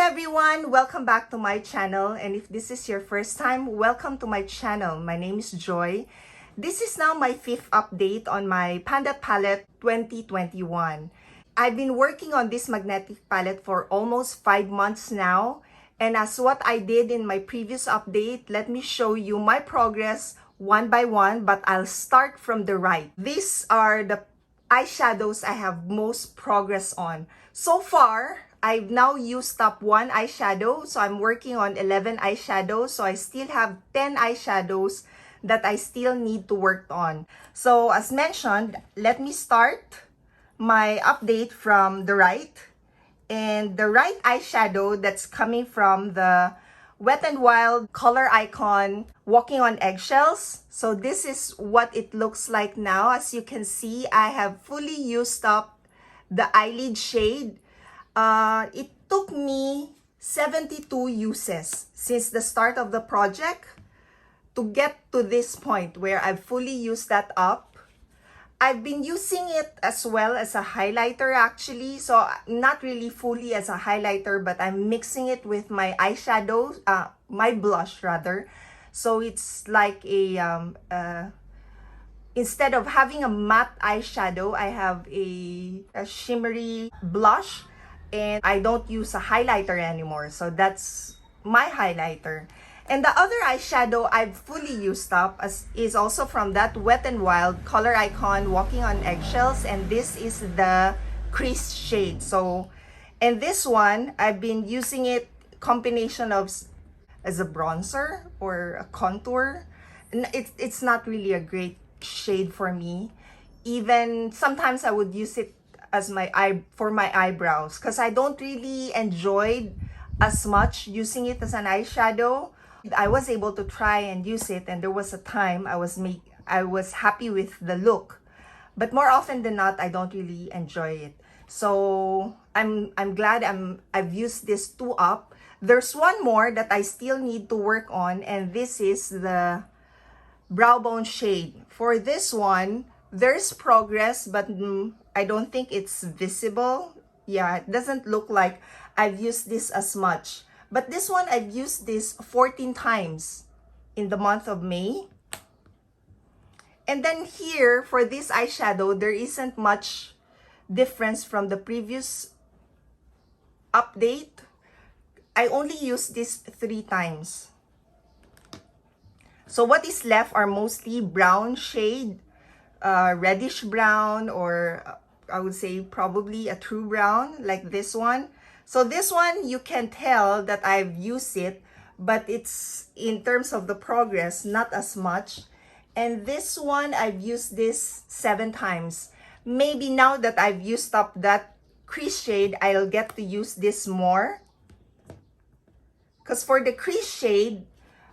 everyone, welcome back to my channel, and if this is your first time, welcome to my channel. My name is Joy. This is now my 5th update on my Panda Palette 2021. I've been working on this magnetic palette for almost 5 months now, and as what I did in my previous update, let me show you my progress one by one, but I'll start from the right. These are the eyeshadows I have most progress on. So far, I've now used up 1 eyeshadow, so I'm working on 11 eyeshadows, so I still have 10 eyeshadows that I still need to work on. So as mentioned, let me start my update from the right. And the right eyeshadow that's coming from the Wet n Wild Color Icon Walking on Eggshells. So this is what it looks like now. As you can see, I have fully used up the eyelid shade. It took me 72 uses since the start of the project to get to this point where I've fully used that up. I've been using it as well as a highlighter actually, so not really fully as a highlighter, but I'm mixing it with my eyeshadow, my blush rather. So it's like instead of having a matte eyeshadow, I have a shimmery blush, and I don't use a highlighter anymore. So that's my highlighter. And the other eyeshadow I've fully used up is also from that Wet n Wild Color Icon Walking on Eggshells, and this is the crease shade. So, and this one, I've been using it combination of as a bronzer or a contour. And it's not really a great shade for me. Even sometimes I would use it as for my eyebrows, because I don't really enjoy as much using it as an eyeshadow. I was able to try and use it, and there was a time I was happy with the look, but more often than not, I don't really enjoy it. So I'm glad I've used this 2 up. There's one more that I still need to work on, and this is the brow bone shade. For this one, there's progress, but I don't think it's visible. Yeah, it doesn't look like I've used this as much. But this one, I've used this 14 times in the month of May. And then here, for this eyeshadow, there isn't much difference from the previous update. I only used this 3 times. So what is left are mostly brown shade, reddish brown, or I would say probably a true brown, like this one. So this one, you can tell that I've used it, but it's in terms of the progress, not as much. And this one, I've used this 7 times. Maybe now that I've used up that crease shade, I'll get to use this more. Because for the crease shade,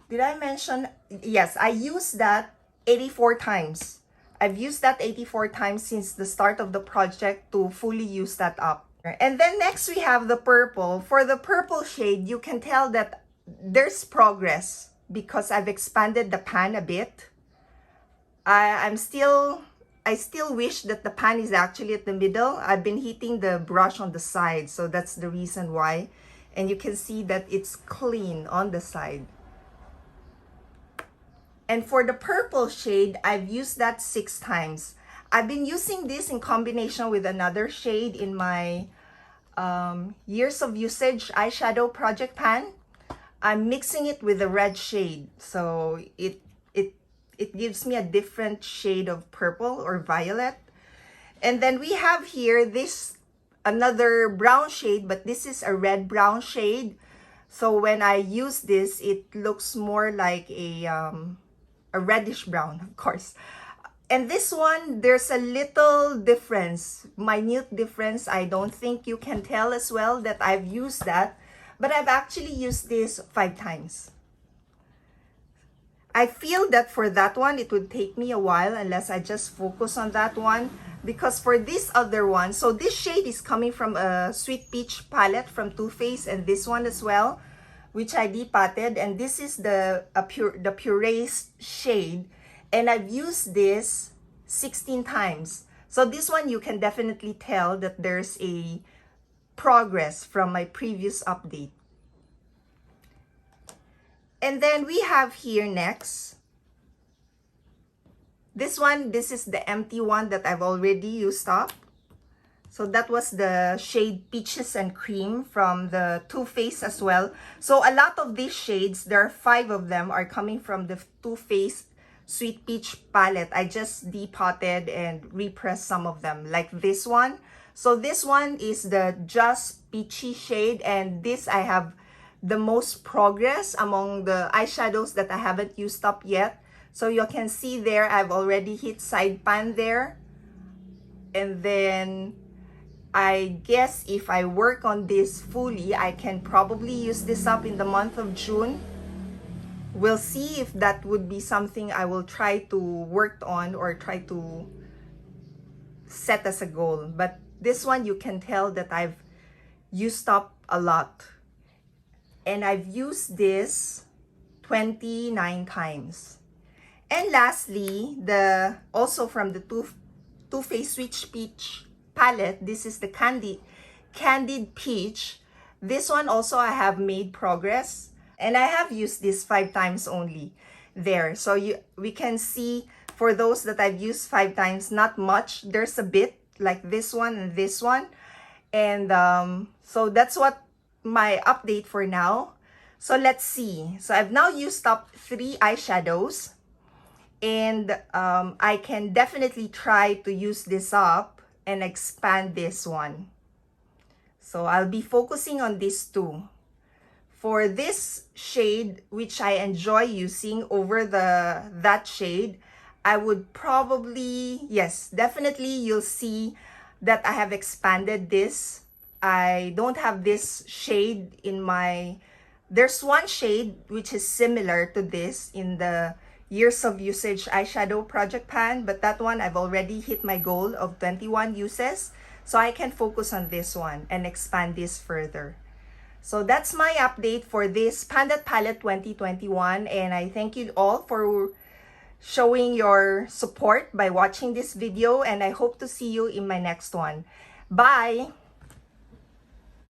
did I mention? Yes, I used that 84 times. I've used that 84 times since the start of the project to fully use that up. And then next we have the purple. For the purple shade, you can tell that there's progress because I've expanded the pan a bit. I still wish that the pan is actually at the middle. I've been hitting the brush on the side, so that's the reason why. And you can see that it's clean on the side. And for the purple shade, I've used that 6 times. I've been using this in combination with another shade in my Years of Usage eyeshadow project pan. I'm mixing it with a red shade, so it gives me a different shade of purple or violet. And then we have here this another brown shade, but this is a red brown shade. So when I use this, it looks more like a reddish brown, of course. And this one, there's a little difference, minute difference. I don't think you can tell as well that I've used that, but I've actually used this 5 times. I feel that for that one, it would take me a while unless I just focus on that one. Because for this other one, so this shade is coming from a Sweet Peach palette from Too Faced, and this one as well, which I depotted. And this is the puree shade. And I've used this 16 times. So this one, you can definitely tell that there's a progress from my previous update. And then we have here next, this one, this is the empty one that I've already used up. So that was the shade Peaches and Cream from the Too Faced as well. So a lot of these shades, there are 5 of them, are coming from the Too Faced Sweet Peach palette. I just depotted and repressed some of them, like this one. So this one is the Just Peachy shade, and this I have the most progress among the eyeshadows that I haven't used up yet. So you can see there, I've already hit side pan there. And then I guess if I work on this fully, I can probably use this up in the month of June. We'll see if that would be something I will try to work on or try to set as a goal. But this one, you can tell that I've used up a lot. And I've used this 29 times. And lastly, also from the Too Faced Sweet Peach palette, this is the Candied Peach. This one also I have made progress, and I have used this 5 times only there. So we can see for those that I've used 5 times, not much. There's a bit like this one and this one. And so that's what my update for now. So let's see. So I've now used up 3 eyeshadows. And I can definitely try to use this up and expand this one. So I'll be focusing on these 2. For this shade, which I enjoy using over that shade, I would probably, yes, definitely you'll see that I have expanded this. I don't have this shade in my, there's one shade which is similar to this in the Years of Usage eyeshadow project pan, but that one I've already hit my goal of 21 uses, so I can focus on this one and expand this further. So that's my update for this Pandat Palette 2021, and I thank you all for showing your support by watching this video, and I hope to see you in my next one. Bye!